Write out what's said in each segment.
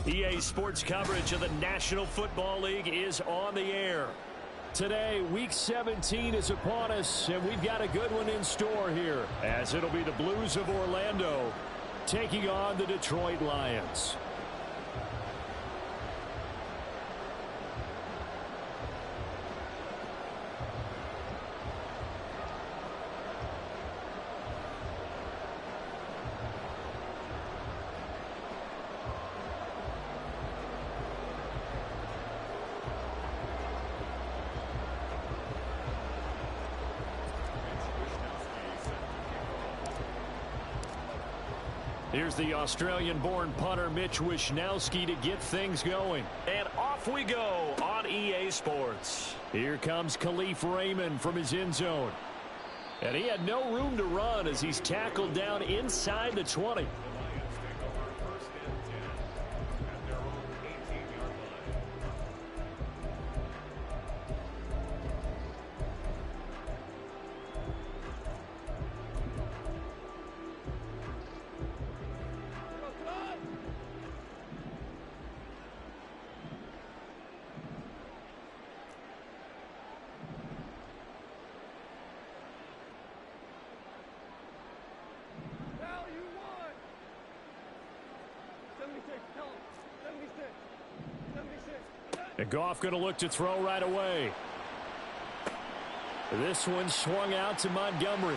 EA Sports coverage of the National Football League is on the air. Today, Week 17 is upon us, and we've got a good one in store here, as it'll be the Blues of Orlando taking on the Detroit Lions. Here's the Australian-born punter Mitch Wishnowsky to get things going. And off we go on EA Sports. Here comes Khalif Raymond from his end zone. And he had no room to run as he's tackled down inside the 20. And Goff going to look to throw right away. This one swung out to Montgomery.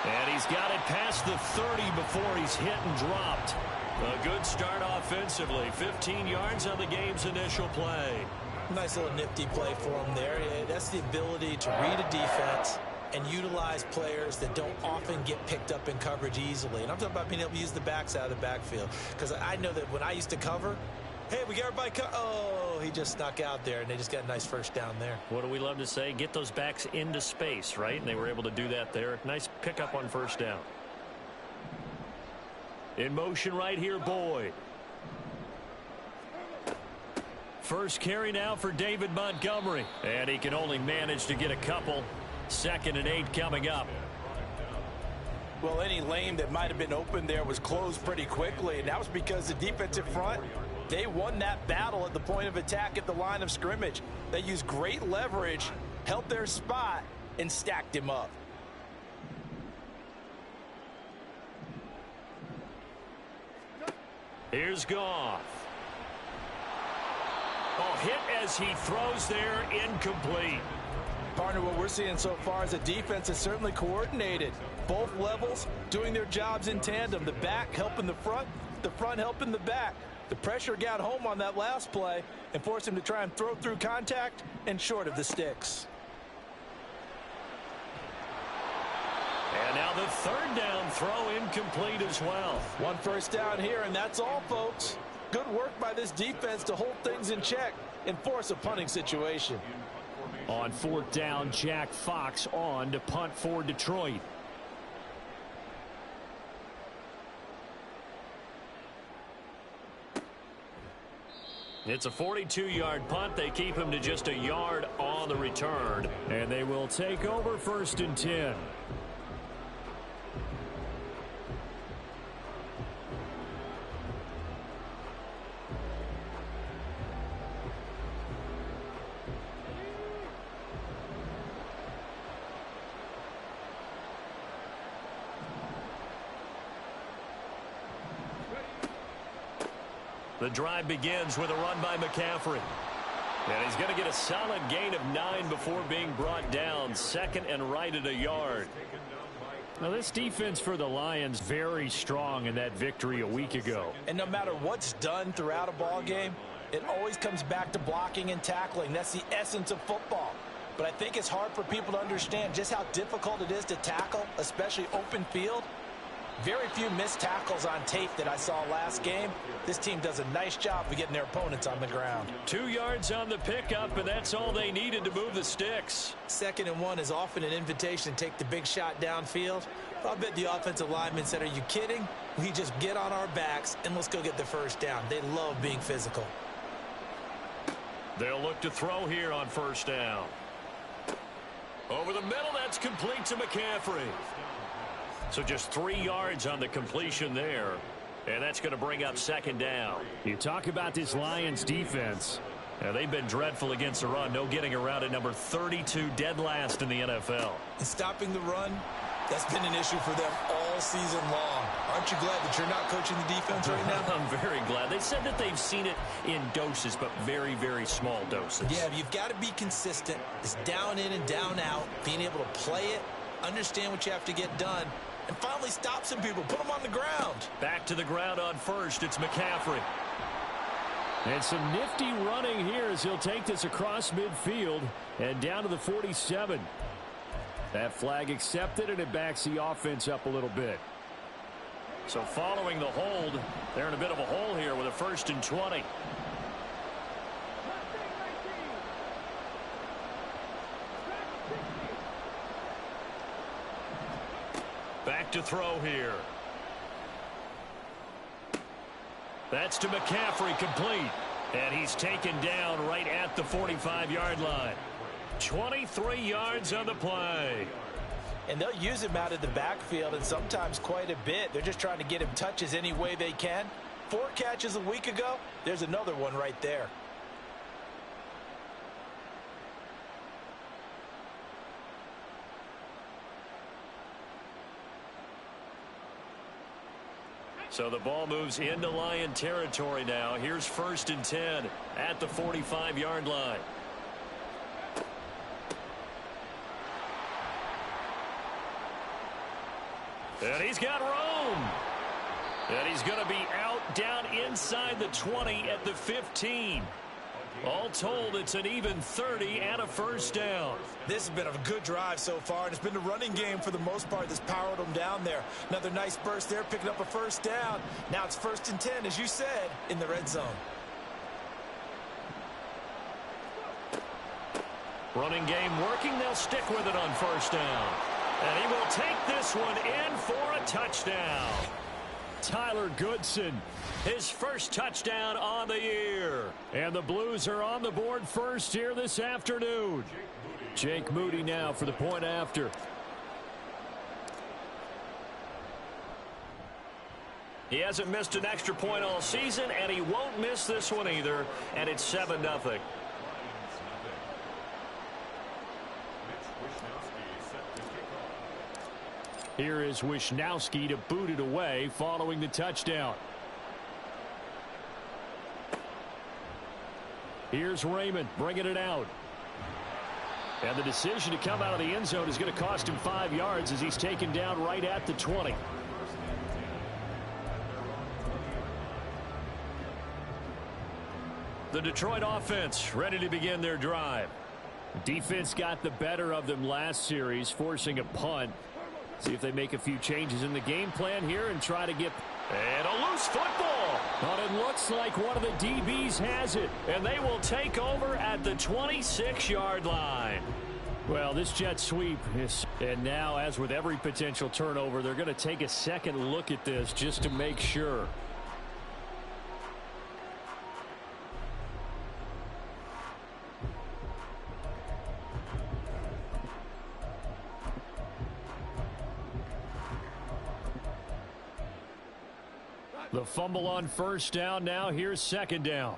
And he's got it past the 30 before he's hit and dropped. A good start offensively. 15 yards on the game's initial play. Nice little nifty play for him there. That's the ability to read a defense and utilize players that don't often get picked up in coverage easily. And I'm talking about being able to use the backs out of the backfield. Because I know that when I used to cover, hey, we got everybody oh, he just snuck out there, and they just got a nice first down there. What do we love to say? Get those backs into space, right? And they were able to do that there. Nice pickup on first down. In motion right here, Boyd. First carry now for David Montgomery. And he can only manage to get a couple. 2nd and 8 coming up. Well, any lane that might have been open there was closed pretty quickly, and that was because the defensive front, they won that battle at the point of attack at the line of scrimmage. They used great leverage, held their spot, and stacked him up. Here's Goff. Oh, hit as he throws there, incomplete. Partner, what we're seeing so far is a defense that's certainly coordinated. Both levels doing their jobs in tandem. The back helping the front helping the back. The pressure got home on that last play and forced him to try and throw through contact and short of the sticks. And now the 3rd down throw incomplete as well. One first down here, and that's all, folks. Good work by this defense to hold things in check and force a punting situation. On 4th down, Jack Fox on to punt for Detroit. It's a 42-yard punt. They keep him to just a yard on the return. And they will take over 1st and 10. The drive begins with a run by McCaffrey. And he's going to get a solid gain of 9 before being brought down. 2nd and right at a yard. Now, this defense for the Lions very strong in that victory a week ago. And no matter what's done throughout a ball game, it always comes back to blocking and tackling. That's the essence of football. But I think it's hard for people to understand just how difficult it is to tackle, especially open field. Very few missed tackles on tape that I saw last game. This team does a nice job of getting their opponents on the ground. 2 yards on the pickup, and that's all they needed to move the sticks. 2nd and 1 is often an invitation to take the big shot downfield. I'll bet the offensive lineman said, are you kidding? We just get on our backs and let's go get the first down. They love being physical. They'll look to throw here on 1st down. Over the middle, that's complete to McCaffrey. So just 3 yards on the completion there. And that's going to bring up second down. You talk about this Lions defense. Now, they've been dreadful against the run. No getting around at number 32, dead last in the NFL. And stopping the run, that's been an issue for them all season long. Aren't you glad that you're not coaching the defense right now? I'm very glad. They said that they've seen it in doses, but very, very small doses. Yeah, you've got to be consistent. It's down in and down out, being able to play it, understand what you have to get done, and finally stop some people, put them on the ground. Back to the ground on first. It's McCaffrey. And some nifty running here as he'll take this across midfield and down to the 47. That flag accepted, and it backs the offense up a little bit. So following the hold, they're in a bit of a hole here with a 1st and 20. Back to throw here. That's to McCaffrey, complete. And he's taken down right at the 45-yard line. 23 yards on the play. And they'll use him out of the backfield, and sometimes quite a bit. They're just trying to get him touches any way they can. 4 catches a week ago. There's another one right there. So the ball moves into Lion territory now. Here's 1st and 10 at the 45-yard line. And he's got room. And he's going to be out down inside the 20 at the 15. All told, it's an even 30 and a 1st down. This has been a good drive so far, and it's been the running game for the most part that's powered them down there. Another nice burst there, picking up a 1st down. Now it's 1st and 10, as you said, in the red zone. Running game working. They'll stick with it on 1st down. And he will take this one in for a touchdown. Tyler Goodson, his 1st touchdown on the year. And the Blues are on the board first here this afternoon. Jake Moody now for the point after. He hasn't missed an extra point all season, and he won't miss this one either. And it's 7-0. Here is Wisnowski to boot it away following the touchdown. Here's Raymond bringing it out. And the decision to come out of the end zone is going to cost him 5 yards as he's taken down right at the 20. The Detroit offense ready to begin their drive. Defense got the better of them last series, forcing a punt. See if they make a few changes in the game plan here and try to get... And a loose football. But it looks like one of the DBs has it. And they will take over at the 26-yard line. Well, this jet sweep is... And now, as with every potential turnover, they're going to take a second look at this just to make sure. The fumble on 1st down. Now here's 2nd down.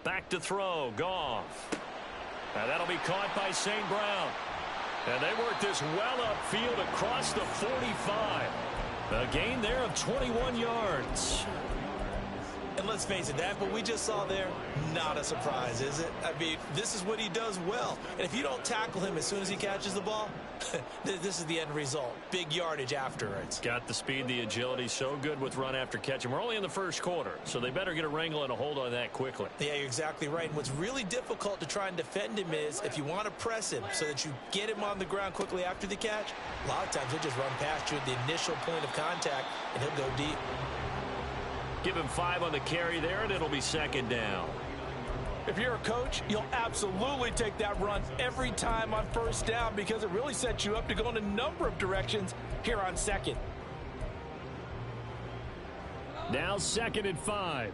Back to throw. Goff. Now that'll be caught by St. Brown. And they work this well upfield across the 45. A gain there of 21 yards. And let's face it, that what we just saw there, not a surprise, is it? I mean, this is what he does well. And if you don't tackle him as soon as he catches the ball, this is the end result. Big yardage afterwards. Got the speed, the agility, so good with run after catch. And we're only in the 1st quarter, so they better get a wrangle and a hold on that quickly. Yeah, you're exactly right. And what's really difficult to try and defend him is if you want to press him so that you get him on the ground quickly after the catch, a lot of times he'll just run past you at the initial point of contact, and he'll go deep. Give him 5 on the carry there, and it'll be 2nd down. If you're a coach, you'll absolutely take that run every time on 1st down because it really sets you up to go in a number of directions here on 2nd. Now 2nd and 5.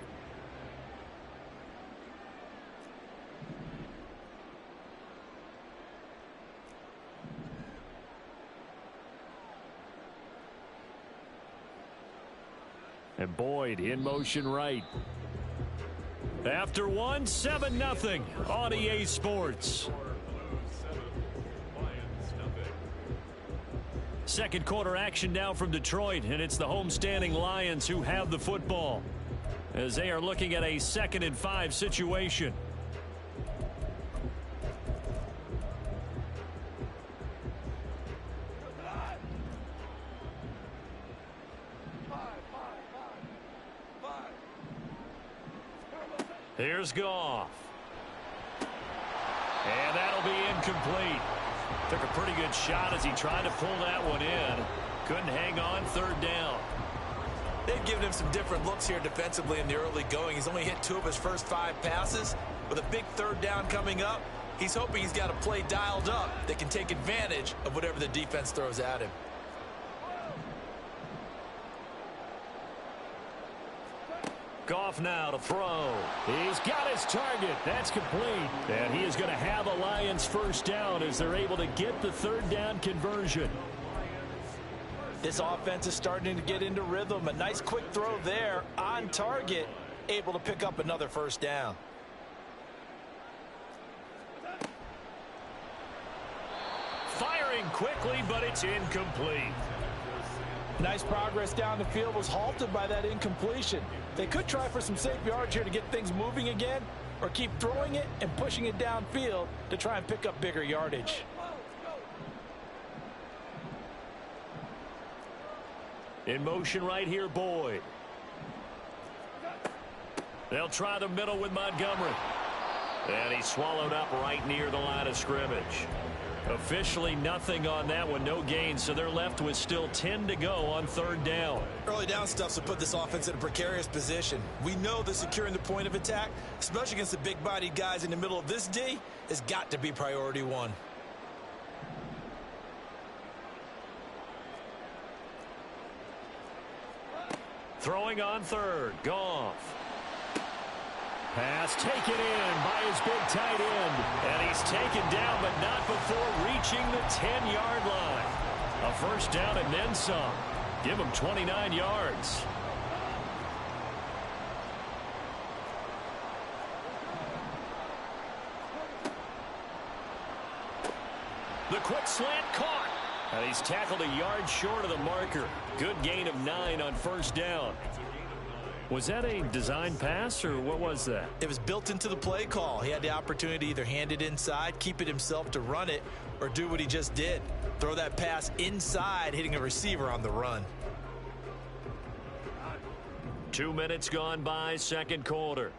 And Boyd in motion right. After 7-0 on EA Sports. Second quarter action now from Detroit, and it's the homestanding Lions who have the football as they are looking at a 2nd and 5 situation. Here's Goff. And that'll be incomplete. Took a pretty good shot as he tried to pull that one in. Couldn't hang on, 3rd down. They've given him some different looks here defensively in the early going. He's only hit 2 of his first 5 passes. With a big 3rd down coming up, he's hoping he's got a play dialed up that can take advantage of whatever the defense throws at him. Goff now to throw. He's got his target. That's complete. And he is going to have a Lions 1st down as they're able to get the 3rd down conversion. This offense is starting to get into rhythm. A nice quick throw there on target, able to pick up another 1st down. Firing quickly, but it's incomplete. Nice progress down the field, was halted by that incompletion. They could try for some safe yards here to get things moving again, or keep throwing it and pushing it downfield to try and pick up bigger yardage. In motion right here, Boyd. They'll try the middle with Montgomery. And he's swallowed up right near the line of scrimmage. Officially nothing on that one, no gain, so they're left with still 10 to go on 3rd down. Early down stuff to put this offense in a precarious position. We know that securing the point of attack, especially against the big-bodied guys in the middle of this D, has got to be priority 1. Throwing on 3rd, Goff. Pass taken in by his big tight end. And he's taken down, but not before reaching the 10-yard line. A 1st down and then some. Give him 29 yards. The quick slant caught. And he's tackled a yard short of the marker. Good gain of 9 on 1st down. Was that a design pass, or what was that? It was built into the play call. He had the opportunity to either hand it inside, keep it himself to run it, or do what he just did. Throw that pass inside, hitting a receiver on the run. 2 minutes gone by, 2nd quarter.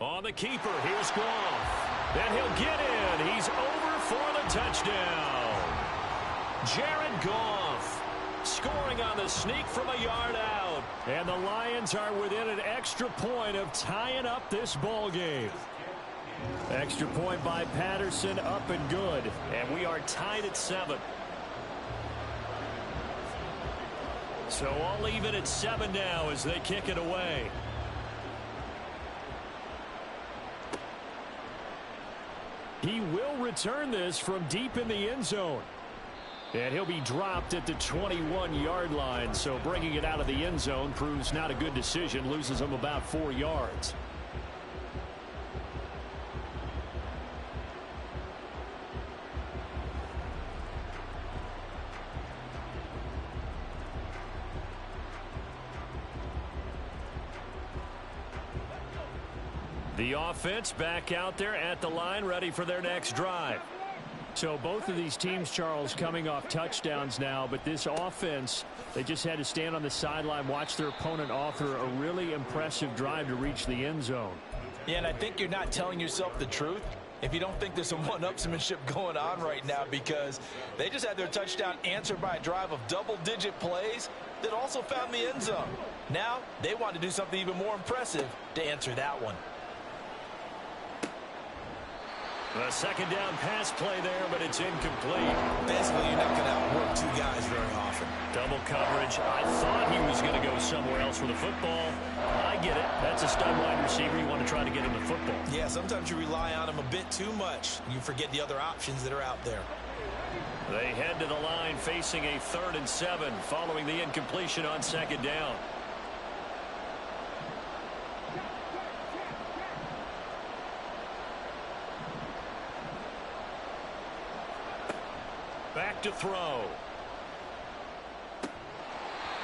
On the keeper, here's Goff. And he'll get in. He's over for the touchdown. Jared Goff scoring on the sneak from a yard out. And the Lions are within an extra point of tying up this ball game. Extra point by Patterson, up and good. And we are tied at 7. So all even at 7 now as they kick it away. He will return this from deep in the end zone. And he'll be dropped at the 21-yard line. So bringing it out of the end zone proves not a good decision. Loses him about 4 yards. The offense back out there at the line, ready for their next drive. So both of these teams, Charles, coming off touchdowns now, but this offense, they just had to stand on the sideline, watch their opponent author a really impressive drive to reach the end zone. Yeah, and I think you're not telling yourself the truth if you don't think there's some one-upsmanship going on right now, because they just had their touchdown answered by a drive of double-digit plays that also found the end zone. Now they want to do something even more impressive to answer that one. A second down pass play there, but it's incomplete. Basically, you're not going to outwork two guys very often. Double coverage. I thought he was going to go somewhere else with the football. I get it. That's a stud wide receiver. You want to try to get him the football. Yeah, sometimes you rely on him a bit too much. You forget the other options that are out there. They head to the line facing a 3rd and 7 following the incompletion on second down. Back to throw.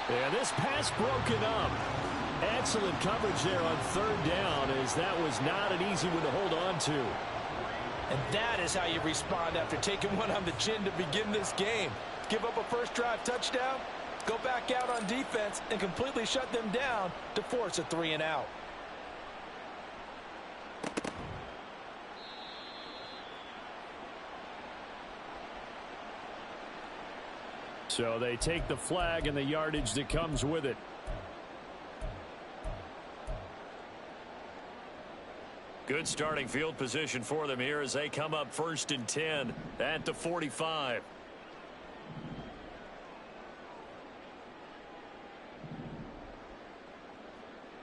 And this pass broken up. Excellent coverage there on 3rd down, as that was not an easy one to hold on to. And that is how you respond after taking one on the chin to begin this game. Give up a first drive touchdown, go back out on defense, and completely shut them down to force a 3 and out. So they take the flag and the yardage that comes with it. Good starting field position for them here as they come up 1st and 10 at the 45.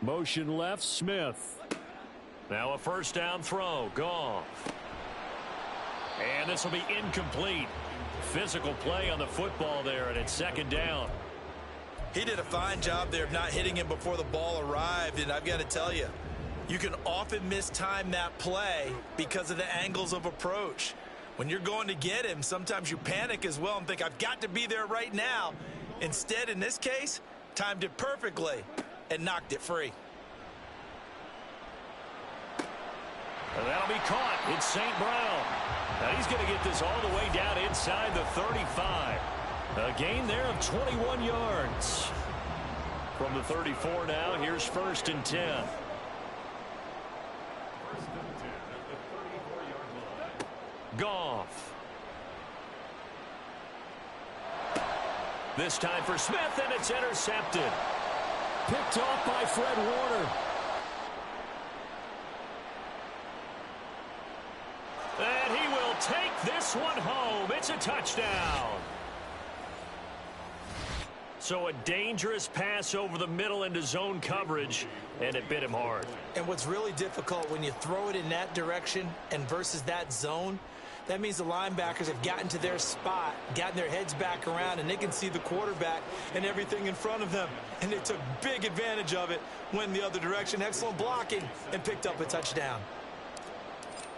Motion left, Smith. Now a first down throw. Goff. And this will be incomplete. Physical play on the football there, and it's 2nd down. He did a fine job there of not hitting him before the ball arrived, and I've got to tell you, you can often mistime that play because of the angles of approach. When you're going to get him, sometimes you panic as well and think, I've got to be there right now. Instead, in this case, timed it perfectly and knocked it free. And that'll be caught. It's St. Brown. Now he's going to get this all the way down inside the 35. A gain there of 21 yards. From the 34 now, here's 1st and 10. Goff. This time for Smith, and it's intercepted. Picked off by Fred Warner. And he will take this one home. It's a touchdown. So a dangerous pass over the middle into zone coverage, and it bit him hard. And what's really difficult when you throw it in that direction and versus that zone, that means the linebackers have gotten to their spot, gotten their heads back around, and they can see the quarterback and everything in front of them. And they took big advantage of it, went the other direction, excellent blocking, and picked up a touchdown.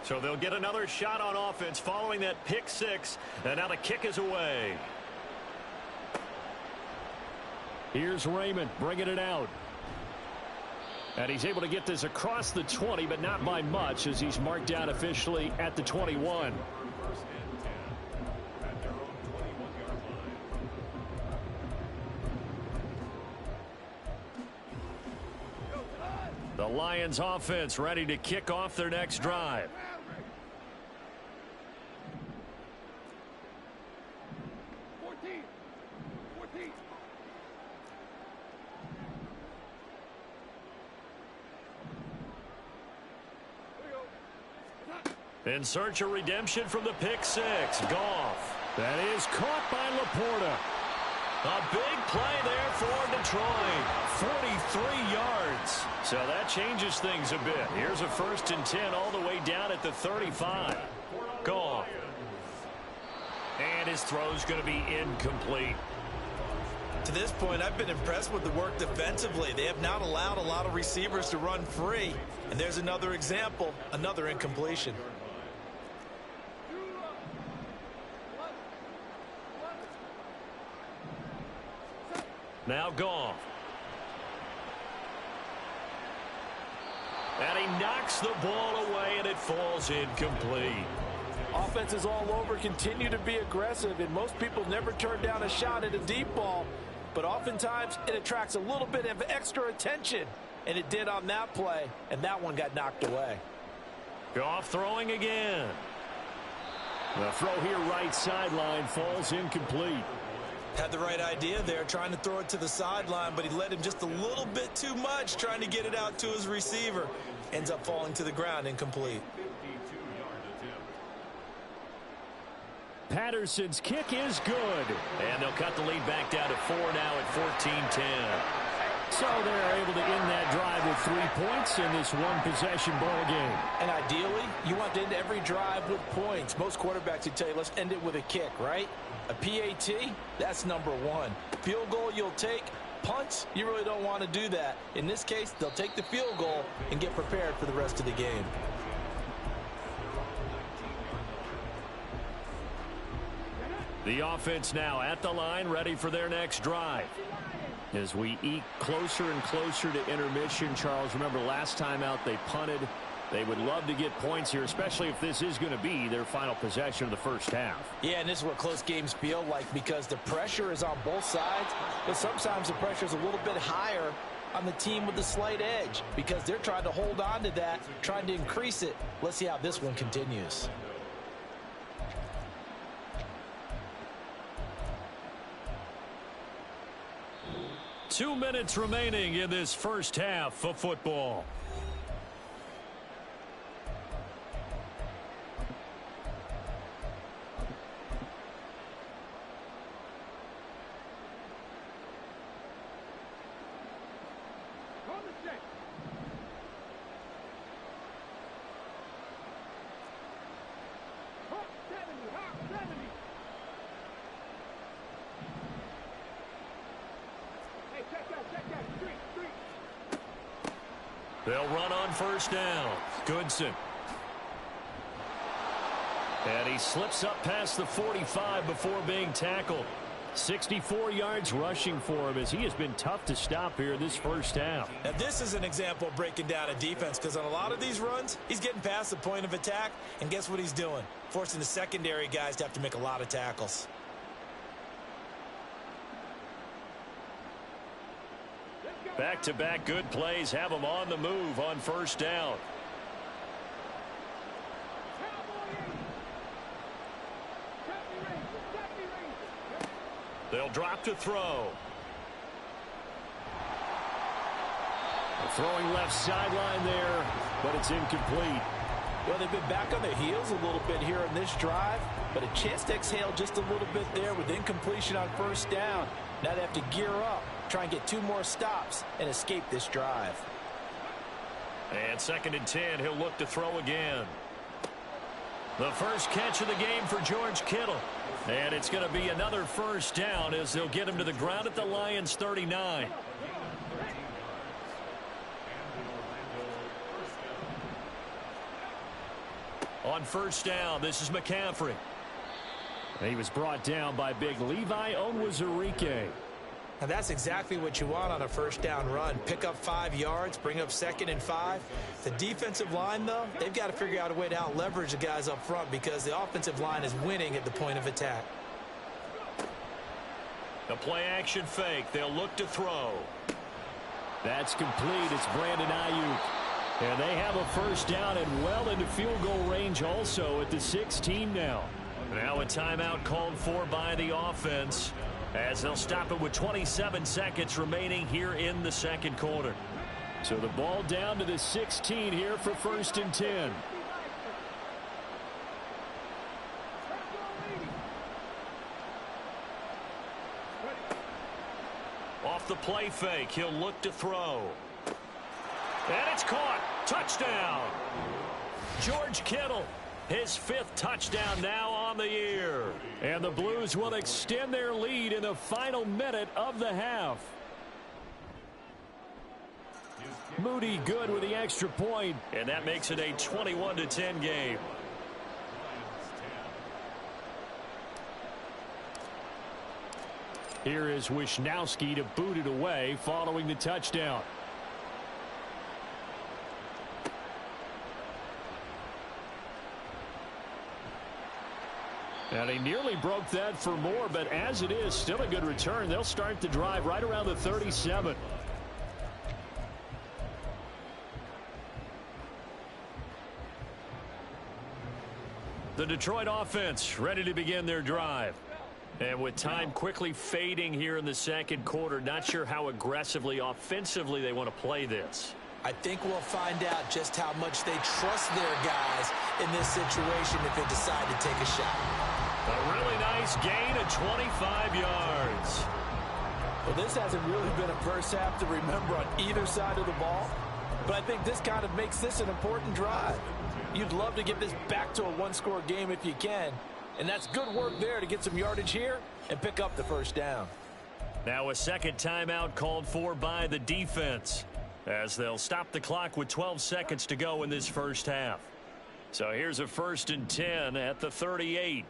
So they'll get another shot on offense following that pick 6, and now the kick is away. Here's Raymond bringing it out. And he's able to get this across the 20, but not by much, as he's marked down officially at the 21. The Lions offense ready to kick off their next drive. In search of redemption from the pick 6. Goff. That is caught by Laporta. A big play there for Detroit. 43 yards. So that changes things a bit. Here's a 1st and 10 all the way down at the 35. Goff. And his throw's going to be incomplete. To this point, I've been impressed with the work defensively. They have not allowed a lot of receivers to run free. And there's another example, another incompletion. Now Goff. And he knocks the ball away, and it falls incomplete. Offenses all over continue to be aggressive, and most people never turn down a shot at a deep ball. But oftentimes, it attracts a little bit of extra attention. And it did on that play, and that one got knocked away. Goff throwing again. The throw here right sideline falls incomplete. Had the right idea there, trying to throw it to the sideline, but he led him just a little bit too much, trying to get it out to his receiver. Ends up falling to the ground, incomplete. Patterson's kick is good. And they'll cut the lead back down to 4 now at 14-10. So they're able to end that drive with 3 points in this one-possession ball game. And ideally, you want to end every drive with points. Most quarterbacks would tell you, let's end it with a kick, right? A PAT, that's number one. Field goal you'll take. Punts, you really don't want to do that. In this case, they'll take the field goal and get prepared for the rest of the game. The offense now at the line, ready for their next drive. As we eke closer and closer to intermission, Charles, remember last time out they punted. They would love to get points here, especially if this is going to be their final possession of the first half. Yeah, and this is what close games feel like because the pressure is on both sides, but sometimes the pressure is a little bit higher on the team with the slight edge because they're trying to hold on to that, trying to increase it. Let's see how this one continues. Two minutes remaining in this first half of football. They'll run on first down. Goodson. And he slips up past the 45 before being tackled. 64 yards rushing for him as he has been tough to stop here this first half. Now this is an example of breaking down a defense because on a lot of these runs, he's getting past the point of attack, and guess what he's doing? Forcing the secondary guys to have to make a lot of tackles. Back-to-back good plays have them on the move on first down. They'll drop to throw. Throwing left sideline there, but it's incomplete. Well, they've been back on their heels a little bit here in this drive, but a chance to exhale just a little bit there with incompletion on first down. Now they have to gear up, try and get 2 more stops, and escape this drive. And 2nd and 10, he'll look to throw again. The first catch of the game for George Kittle. And it's going to be another first down as they'll get him to the ground at the Lions' 39. On first down, this is McCaffrey. He was brought down by big Levi Onwuzurike. And that's exactly what you want on a first down run. Pick up 5 yards, bring up 2nd and 5. The defensive line, though, they've got to figure out a way to out-leverage the guys up front because the offensive line is winning at the point of attack. The play-action fake. They'll look to throw. That's complete. It's Brandon Ayuk. And they have a first down and well into field goal range also at the 16 now. Now a timeout called for by the offense as they'll stop it with 27 seconds remaining here in the second quarter. So the ball down to the 16 here for 1st and 10. Off the play fake, he'll look to throw. And it's caught. Touchdown. George Kittle. His 5th touchdown now on the year. And the Blues will extend their lead in the final minute of the half. Moody good with the extra point. And that makes it a 21-10 game. Here is Wisnowski to boot it away following the touchdown. And he nearly broke that for more, but as it is, still a good return. They'll start the drive right around the 37. The Detroit offense ready to begin their drive. And with time quickly fading here in the second quarter, not sure how aggressively, offensively they want to play this. I think we'll find out just how much they trust their guys in this situation if they decide to take a shot. A really nice gain of 25 yards. Well, this hasn't really been a first half to remember on either side of the ball, but I think this kind of makes this an important drive. You'd love to get this back to a one-score game if you can, and that's good work there to get some yardage here and pick up the first down. Now a second timeout called for by the defense, as they'll stop the clock with 12 seconds to go in this first half. So here's a 1st and 10 at the 38.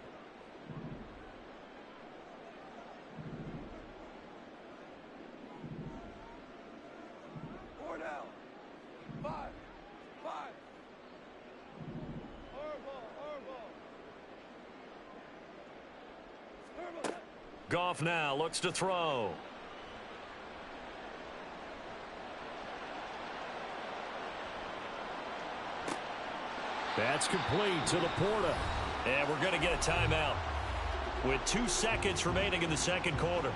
Goff now looks to throw. That's complete to Laporta. And we're going to get a timeout with 2 seconds remaining in the second quarter.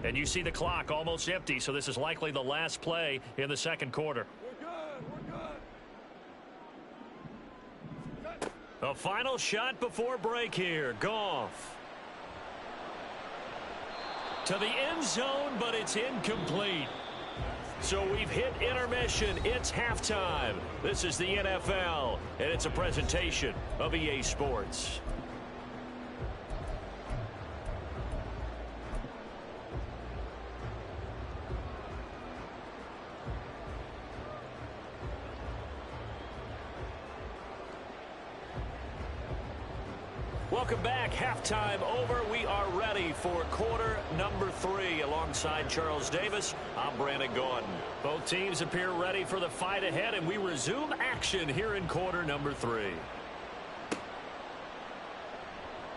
And you see the clock almost empty, so this is likely the last play in the second quarter. A final shot before break here. Goff to the end zone, but it's incomplete. So we've hit intermission. It's halftime. This is the NFL, and it's a presentation of EA Sports. Welcome back. Halftime over. We are ready for quarter number 3. Alongside Charles Davis, I'm Brandon Gordon. Both teams appear ready for the fight ahead, and we resume action here in quarter number 3.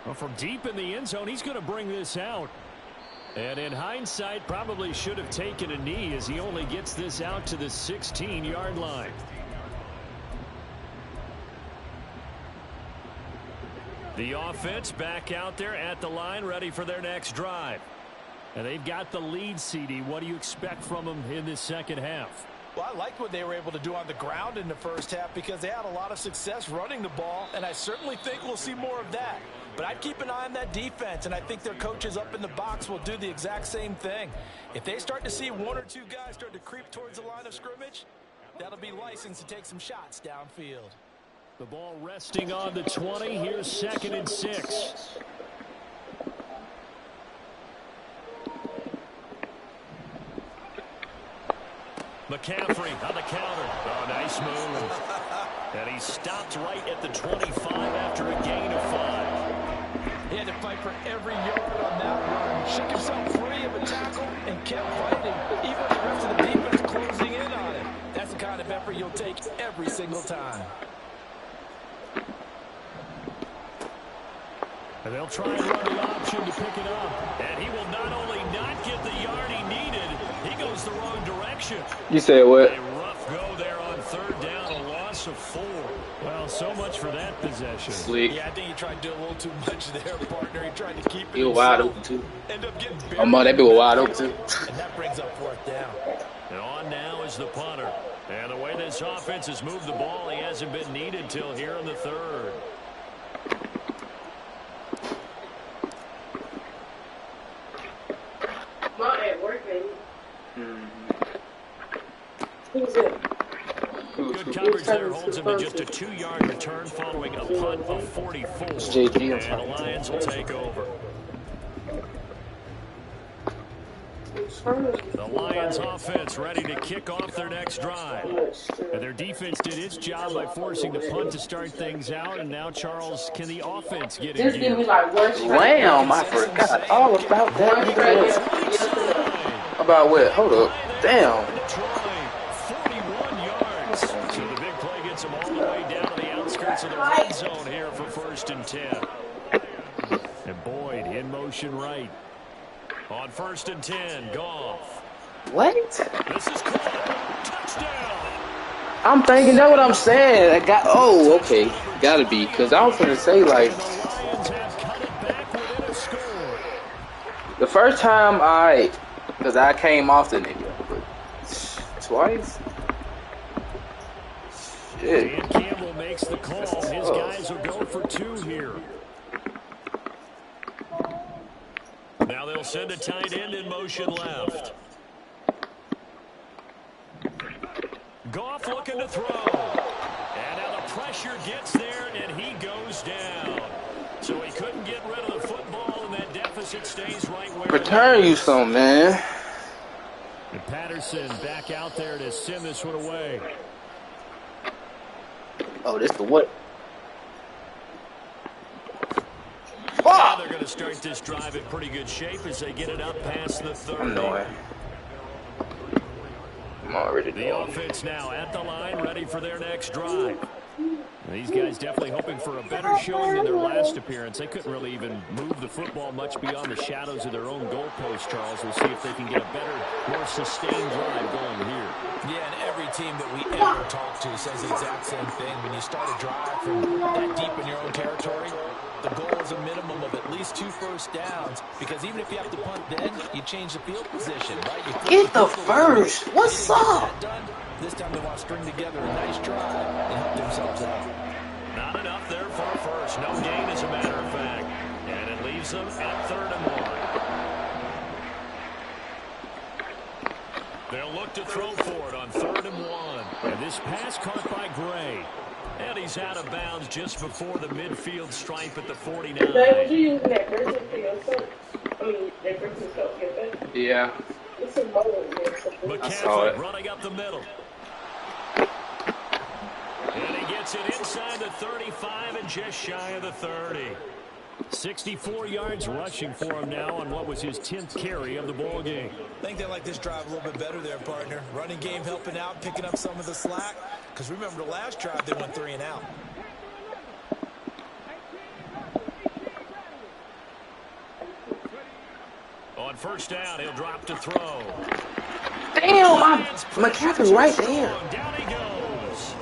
Well, from deep in the end zone, he's going to bring this out. And in hindsight, probably should have taken a knee as he only gets this out to the 16-yard line. The offense back out there at the line, ready for their next drive. And they've got the lead, CD. What do you expect from them in this second half? Well, I liked what they were able to do on the ground in the first half because they had a lot of success running the ball, and I certainly think we'll see more of that. But I'd keep an eye on that defense, and I think their coaches up in the box will do the exact same thing. If they start to see 1 or 2 guys start to creep towards the line of scrimmage, that'll be licensed to take some shots downfield. The ball resting on the 20. Here's 2nd and 6. McCaffrey on the counter. Oh, nice move. And he stopped right at the 25 after a gain of 5. He had to fight for every yard on that run. Shook himself free of a tackle and kept fighting, even with the rest of the defense closing in on him. That's the kind of effort you'll take every single time. And they'll try and run the option to pick it up. And he will not only not get the yard he needed, he goes the wrong direction. You said what? A rough go there on 3rd down, a loss of 4. Well, so much for that possession. Slick. Yeah, I think he tried to do a little too much there, partner. He tried to keep it. He was wide open, too. End up getting Oh, man, that bit was wide open, too. And that brings up 4th down. And on now is the punter. And the way this offense has moved the ball, he hasn't been needed till here in the 3rd. Not at work, baby. Who's it? Good coverage there holds him to just a 2-yard return following a punt of 44. JG. And the Lions will take over. The Lions offense ready to kick off their next drive. And their defense did its job by forcing the punt to start things out. And now, Charles, can the offense get in Just give me gear? like one straight. Damn, I forgot all about that. About what? Hold up. Damn. Troy, 41 yards. So the big play gets him all the way down to the outskirts of the red zone here for 1st and 10. And Boyd in motion right. On 1st and 10, Goff. What? This is caught. Touchdown. I'm thinking that's what I'm saying. I got. Oh, okay. Gotta be, because I was gonna say, like, And the Lions have cut it back within a score. the first time because I came off the nigga, but twice. Shit. Dan Campbell makes the call. His guys will go for 2 here. Now they'll send a tight end in motion left. Goff looking to throw. And now the pressure gets there, and he goes down. So he couldn't get rid of the football, and that deficit stays right where Return you some, man. And Patterson back out there to send this one away. Oh, this the what? Now they're going to start this drive in pretty good shape as they get it up past the 30. I'm knowing. I'm already The offense now at the line, ready for their next drive. These guys definitely hoping for a better showing than their last appearance. They couldn't really even move the football much beyond the shadows of their own goalpost, Charles. We'll see if they can get a better, more sustained drive going here. Yeah, and every team that we ever talk to says the exact same thing. When you start a drive from that deep in your own territory, the goal is a minimum of at least 2 first downs, because even if you have to punt then, you change the field position, right? You get the first. What's up? This time they want to string together a nice drive and help themselves out. Not enough there for a first. No gain, as a matter of fact. And it leaves them at 3rd and 1. They'll look to throw for it on 3rd and 1. And this pass caught by Gray. And he's out of bounds just before the midfield stripe at the 49. Did you use that versus field? I mean, that versus field. Yeah. It's a mold. McCaffrey running up the middle. And he gets it inside the 35 and just shy of the 30. 64 yards rushing for him now on what was his 10th carry of the ball game. I think they like this drive a little bit better there, partner. Running game helping out, picking up some of the slack. Because remember, the last drive, they went 3 and out. On 1st down, he'll drop to throw. Damn, McCaffrey right there. Down he goes.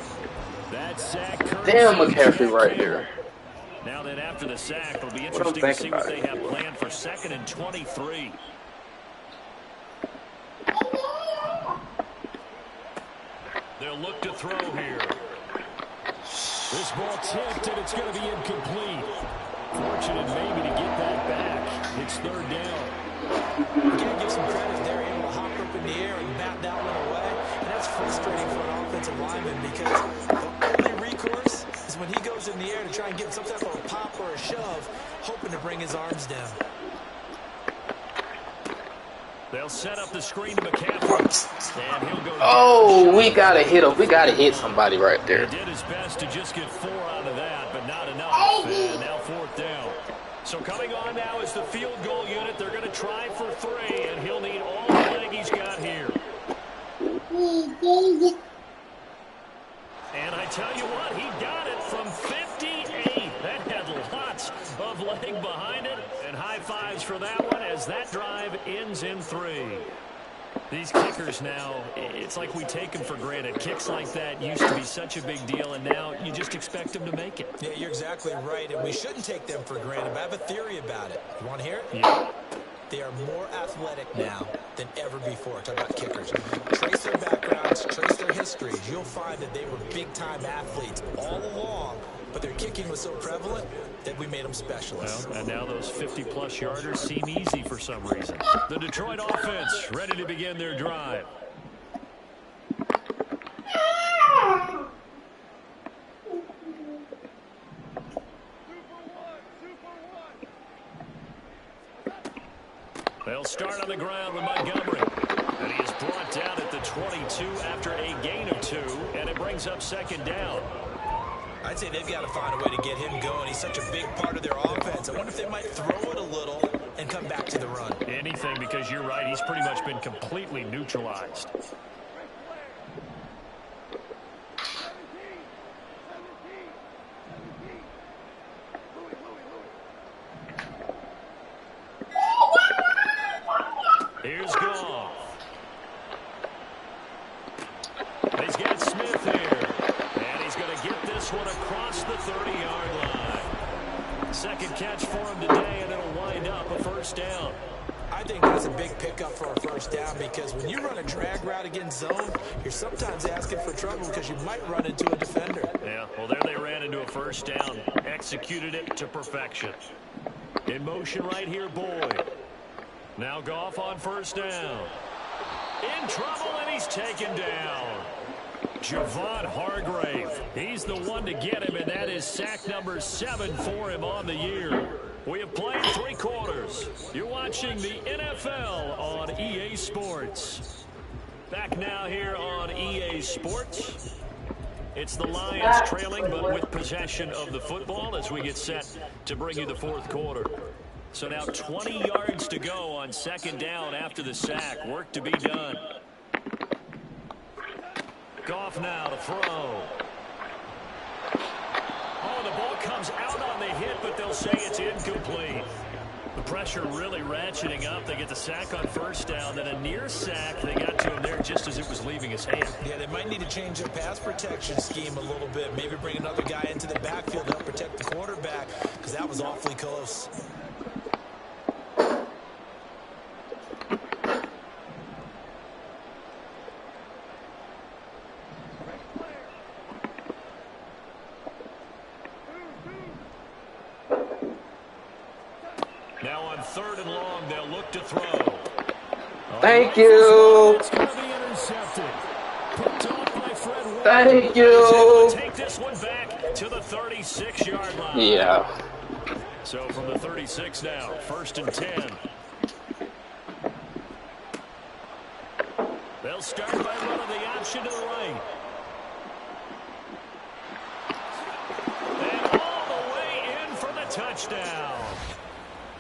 That sack. Damn, McCaffrey right there. Now then, after the sack, it'll be interesting to see what they have planned for 2nd and 23. They'll look to throw here. This ball tipped, and it's going to be incomplete. Fortunate maybe to get that back. It's 3rd down. You can't give some credit. They're able to hop up in the air and bat that one away. And that's frustrating for an offensive lineman, because the only recourse is when he goes in the air to try and get some type of a pop or a shove, hoping to bring his arms down. They'll set up the screen to McCaffrey. And he'll go. Oh, we gotta hit him. We gotta hit somebody right there. He did his best to just get 4 out of that, but not enough. And now 4th down. So coming on now is the field goal unit. They're going to try for 3, and he'll need all the leg he's got here. And I tell you what, he got it from 58. That had lots of leg behind it, and high fives for that one as that drive ends in 3. These kickers now, it's like we take them for granted. Kicks like that used to be such a big deal, and now you just expect them to make it. Yeah, you're exactly right, and we shouldn't take them for granted, but I have a theory about it. You want to hear it? Yeah. They are more athletic now than ever before. Talk about kickers. Trace their backgrounds, trace their histories. You'll find that they were big-time athletes all along, but their kicking was so prevalent that we made them specialists. Well, and now those 50-plus yarders seem easy for some reason. The Detroit offense ready to begin their drive. They'll start on the ground with Montgomery. And he is brought down at the 22 after a gain of 2, and it brings up 2nd down. I'd say they've got to find a way to get him going. He's such a big part of their offense. I wonder if they might throw it a little and come back to the run. Anything, because you're right. He's pretty much been completely neutralized. Second catch for him today, and it'll wind up a first down. I think that's a big pickup for a first down because when you run a drag route against zone, you're sometimes asking for trouble because you might run into a defender. Yeah, well, there they ran into a first down. Executed it to perfection. In motion right here, Boyd. Now Goff on first down. In trouble, and he's taken down. Javon Hargrave. He's the one to get him, and that is sack number 7 for him on the year. We have played 3 quarters. You're watching the NFL on EA Sports. Back now here on EA Sports. It's the Lions trailing, but with possession of the football as we get set to bring you the 4th quarter. So now 20 yards to go on second down after the sack. Work to be done. Goff now to throw. Oh, the ball comes out on the hit, but they'll say it's incomplete. The pressure really ratcheting up. They get the sack on first down, then a near sack. They got to him there just as it was leaving his hand. Yeah, they might need to change their pass protection scheme a little bit. Maybe bring another guy into the backfield to help protect the quarterback because that was awfully close. Now on 3rd and long, they'll look to throw. Thank you. Thank you. Take this one back to the 36-yard line. Yeah. So from the 36 now, 1st and 10. They'll start by running the option to the right. And all the way in for the touchdown.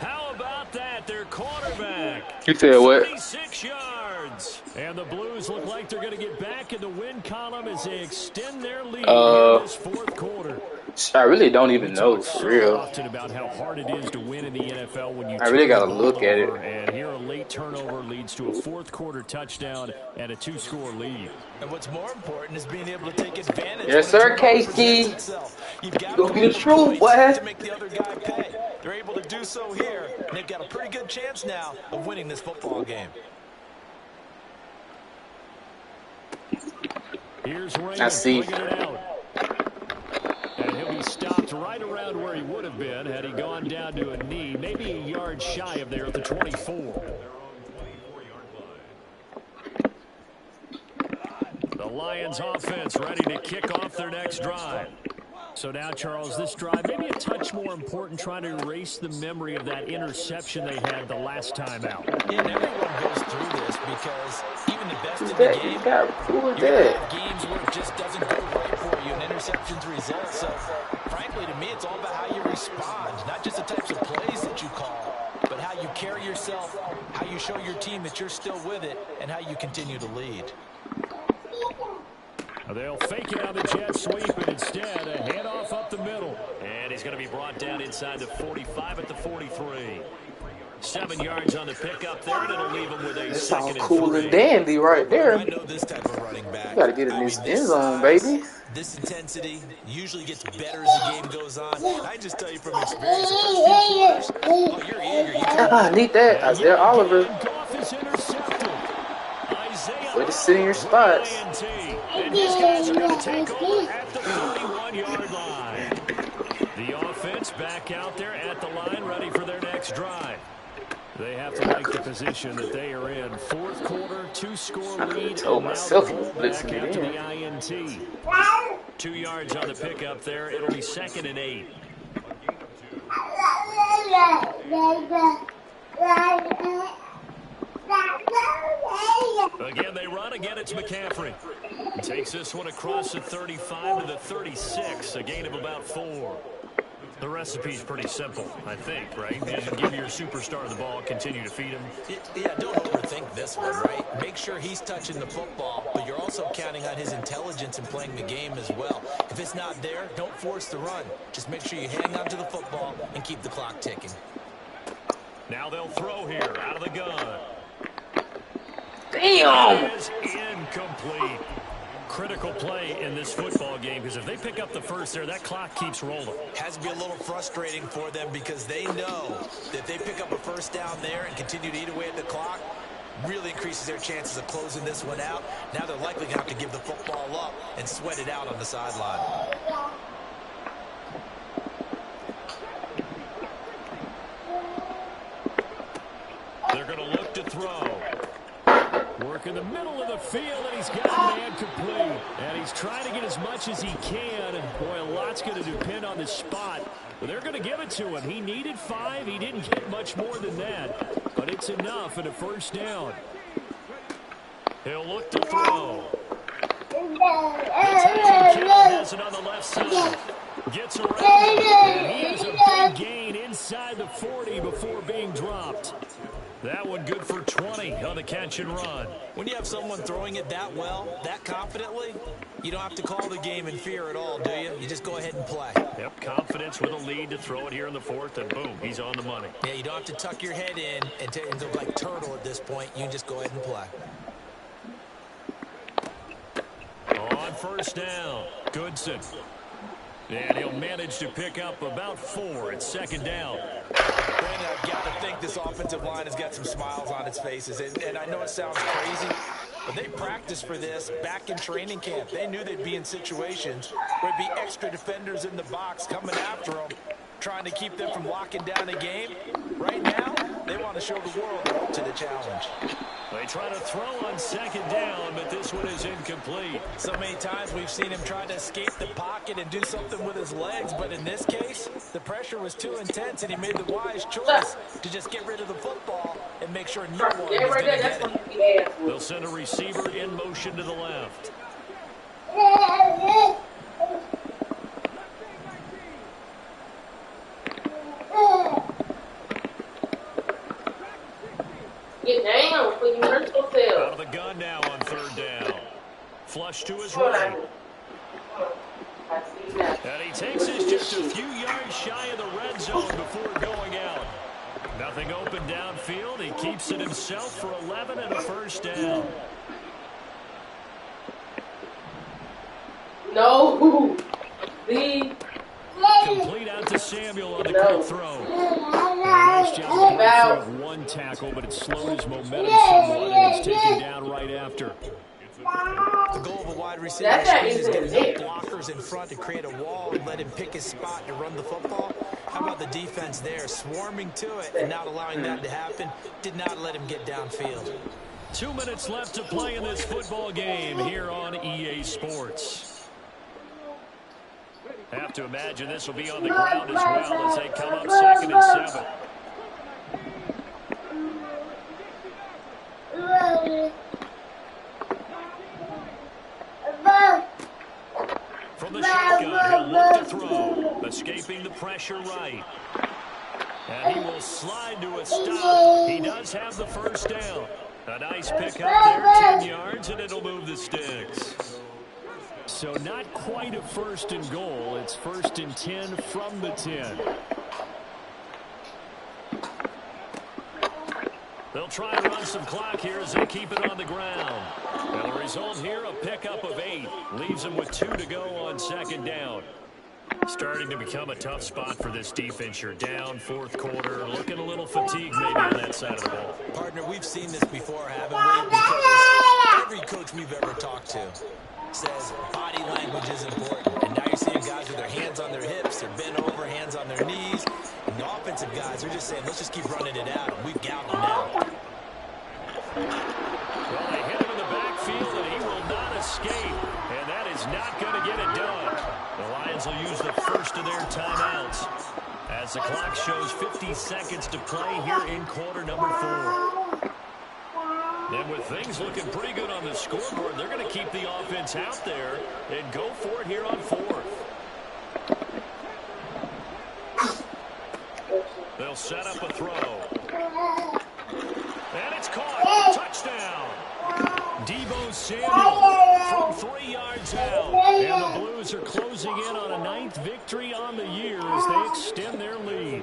How about that? Their quarterback. You said what? 36 yards. And the Blues look like they're going to get back in the win column as they extend their lead in this 4th quarter. I really don't even know for real. Often about how hard it is to win in the NFL when you I really got to look at it. And here a late turnover leads to a 4th quarter touchdown and a 2-score lead. And what's more important is being able to take advantage. Yes, sir, Casey. You've got Gonna be the truth, boy. to make the other guy pay. They're able to do so here, and they've got a pretty good chance now of winning this football game. Here's Raymond I see. bringing it out. And he'll be stopped right around where he would have been had he gone down to a knee, maybe a yard shy of there at the 24. The Lions offense ready to kick off their next drive. So now, Charles, this drive maybe a touch more important, trying to erase the memory of that interception they had the last time out. And everyone goes through this because even the best in the game, Who is that? games where it just doesn't go right for you and interceptions result. So, frankly, to me, it's all about how you respond, not just the types of plays that you call, but how you carry yourself, how you show your team that you're still with it, and how you continue to lead. They'll fake it on the jet sweep, and instead a handoff up the middle. And he's going to be brought down inside the 45 at the 43. 7 yards on the pickup there, and it'll leave him with a That's second all cool and and dandy right there. I know this type of running back. You got to get in this end zone, baby. This intensity usually gets better as the game goes on. I just tell you from experience, the first few quarters, oh, you're eager. I need that. Isaiah Oliver. Goff is intercepted. Way to sit in your spots. And these guys are going to take over at the 31-yard line. The offense back out there at the line, ready for their next drive. They have to like the position that they are in. 4th quarter, 2-score lead. told myself I'm blitzing it after in. the INT. 2 yards on the pickup there. It'll be 2nd and 8. Again, they run. Again, it's McCaffrey. Takes this one across the 35 to the 36. A gain of about 4. The recipe's pretty simple, I think, right? You just give your superstar the ball, continue to feed him. Yeah, don't overthink this one, right? Make sure he's touching the football, but you're also counting on his intelligence in playing the game as well. If it's not there, don't force the run. Just make sure you hang on to the football and keep the clock ticking. Now they'll throw here out of the gun. Damn! It is incomplete. Critical play in this football game, because if they pick up the first there, that clock keeps rolling. Has to be a little frustrating for them because they know that they pick up a first down there and continue to eat away at the clock, really increases their chances of closing this one out. Now they're likely going to have to give the football up and sweat it out on the sideline. They're going to look to throw. Work in the middle of the field, and he's got a man complete. And he's trying to get as much as he can. And boy, a lot's going to depend on the spot. But they're going to give it to him. He needed 5. He didn't get much more than that. But it's enough and a first down. He'll look to throw. Has it on the left side. Gets around. And he has a big gain inside the 40 before being dropped. That one good for 20 on the catch and run. When you have someone throwing it that well, that confidently, you don't have to call the game in fear at all, do you? You just go ahead and play. Yep, confidence with a lead to throw it here in the 4th, and boom, he's on the money. Yeah, you don't have to tuck your head in and look like turtle at this point. You can just go ahead and play. On first down, Goodson. And he'll manage to pick up about 4 at second down. Brandon, I've got to think this offensive line has got some smiles on its faces. And I know it sounds crazy, but they practiced for this back in training camp. They knew they'd be in situations where there'd be extra defenders in the box coming after them, trying to keep them from locking down a game. Right now, they want to show the world they're up to the challenge. They try to throw on second down, but this one is incomplete. So many times we've seen him try to escape the pocket and do something with his legs, but in this case, the pressure was too intense, and he made the wise choice to just get rid of the football and make sure no one was going to get it. They'll send a receiver in motion to the left. Get down before you hurt yourself. Out of the gun now on third down. Flush to his right. And he takes this just a few yards shy of the red zone before going out. Nothing open downfield. He keeps it himself for 11 and a first down. No. Complete out to Samuel on the quick throw. Nice job of one tackle, but it slowed his momentum somewhat, and he's taken down right after. The goal of a wide receiver is to get enough blockers in front to create a wall and let him pick his spot to run the football. How about the defense there, swarming to it and not allowing that to happen? Did not let him get downfield. 2 minutes left to play in this football game here on EA Sports. Have to imagine this will be on the ground as well as they come up 2nd and 7. From the shotgun, he'll look to throw. Escaping the pressure right. And he will slide to a stop. He does have the first down. A nice pick up there, 10 yards, and it'll move the sticks. So not quite a 1st and goal. It's 1st and 10 from the 10. They'll try to run some clock here as they keep it on the ground. And the result here, a pickup of 8. Leaves them with 2 to go on second down. Starting to become a tough spot for this defense. You're down 4th quarter, looking a little fatigued maybe on that side of the ball. Partner, we've seen this before, haven't we? Because every coach we've ever talked to says body language is important. And now you're seeing guys with their hands on their hips, they're bent over, hands on their knees. And the offensive guys are just saying, let's just keep running it out. And we've got them now. Well, they hit him in the backfield, and he will not escape. And that is not going to get it done. The Lions will use the first of their timeouts as the clock shows 50 seconds to play here in quarter number 4. And with things looking pretty good on the scoreboard, they're going to keep the offense out there and go for it here on 4th. They'll set up a throw. And it's caught. Touchdown. Deebo Samuel from 3 yards out. And the Blues are closing in on a 9th victory on the year as they extend their lead.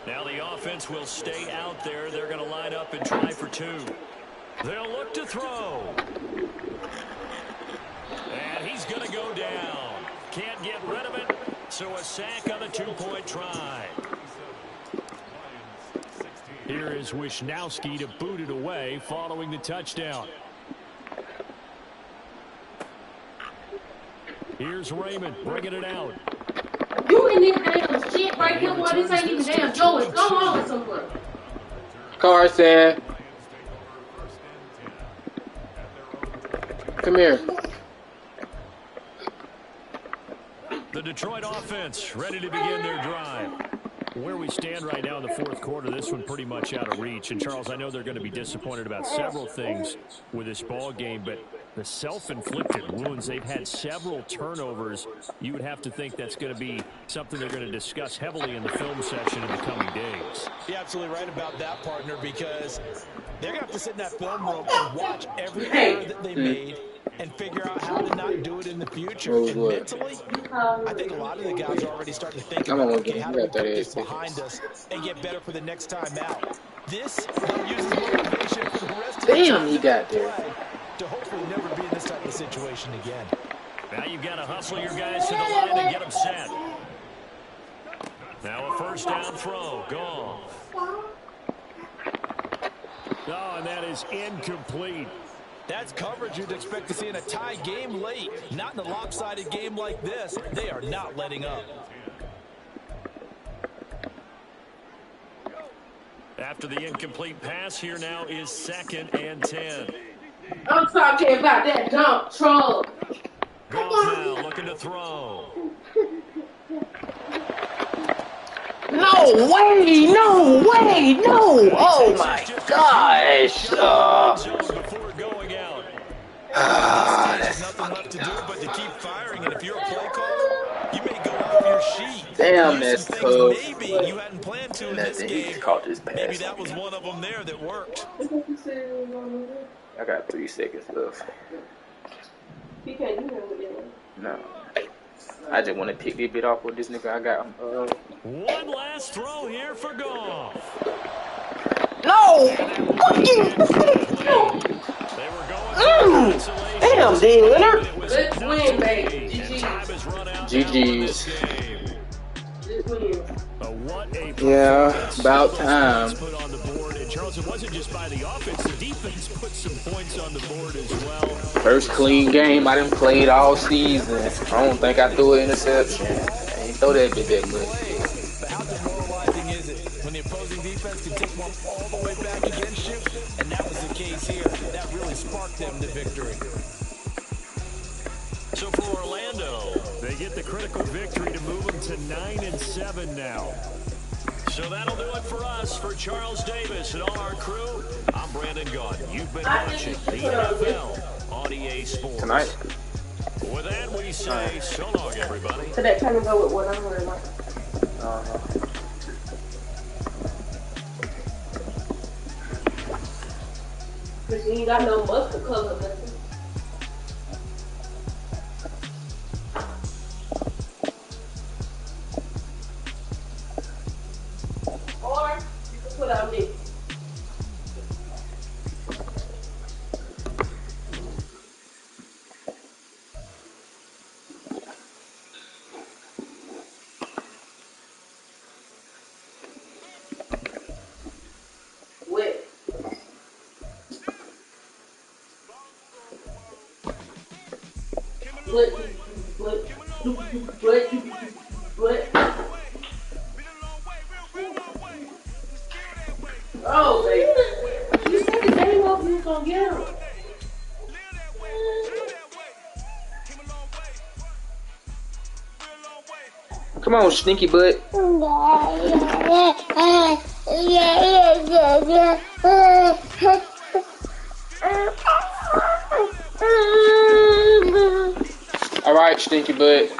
Now the offense will stay out there. They're going to line up and try for 2. They'll look to throw. is going to go down. Can't get rid of it, so a sack on the two-point try. Here is Wisnowski to boot it away following the touchdown. Here's Raymond bringing it out. You in this damn shit right here, boy. This ain't even damn Joey. Go on somewhere. Carson. Come here. The Detroit offense ready to begin their drive. Where we stand right now in the fourth quarter, this one pretty much out of reach. And, Charles, I know they're going to be disappointed about several things with this ball game, but the self-inflicted wounds, they've had several turnovers. You would have to think that's going to be something they're going to discuss heavily in the film session in the coming days. You're absolutely right about that, partner, because they're going to have to sit in that film room and watch every error that they made and figure out how to not do it in the future. And mentally, I think a lot of the guys are already starting to think about, okay, how do we put this behind us and get better for the next time out? This uses motivation for the rest of the Damn, he got there. to hopefully never be in this type of situation again. Now you've got to hustle your guys to the line and get them set. Now a first down throw. Gone. Oh, and that is incomplete. That's coverage you'd expect to see in a tie game late. Not in a lopsided game like this. They are not letting up. After the incomplete pass, here now is 2nd and 10. I'm talking about that dump truck. Goff now looking to throw. No way! No way! No! Oh my gosh! Before going out. There's nothing left to do but to keep firing. And if you're a play caller, you may go off your sheet. Damn, that's tough. Maybe you hadn't planned to in this game. Maybe that was one of them there that worked. I got 3 seconds left. You can't do that with it. No. I just want to pick this bit off with this nigga I got. One last throw here for Goff. No! They were going Damn, D. Leonard. Good win, baby. GG's. Good win. Yeah, about time. Put on the board. And Charles, it wasn't just by the offense. The defense put some points on the board as well. First clean game I done played all season. I don't think I threw an interception. I ain't throw that bit that much. But how demoralizing is it when the opposing defense can take one all the way back against you? And that was the case here. That really sparked them to victory. So for Orlando, they get the critical victory to move them to 9-7 now. So that'll do it for us. For Charles Davis and all our crew, I'm Brandon Gaudin. You've been watching the NFL on EA Sports. Tonight? With that, we say so long, everybody. So that kind of go with what I'm worried about. Because you ain't got no mustard color nothing. Or you can put out this. Wet. Oh, baby. You said the game up, you was gonna get him. Come on, stinky butt. All right, stinky butt.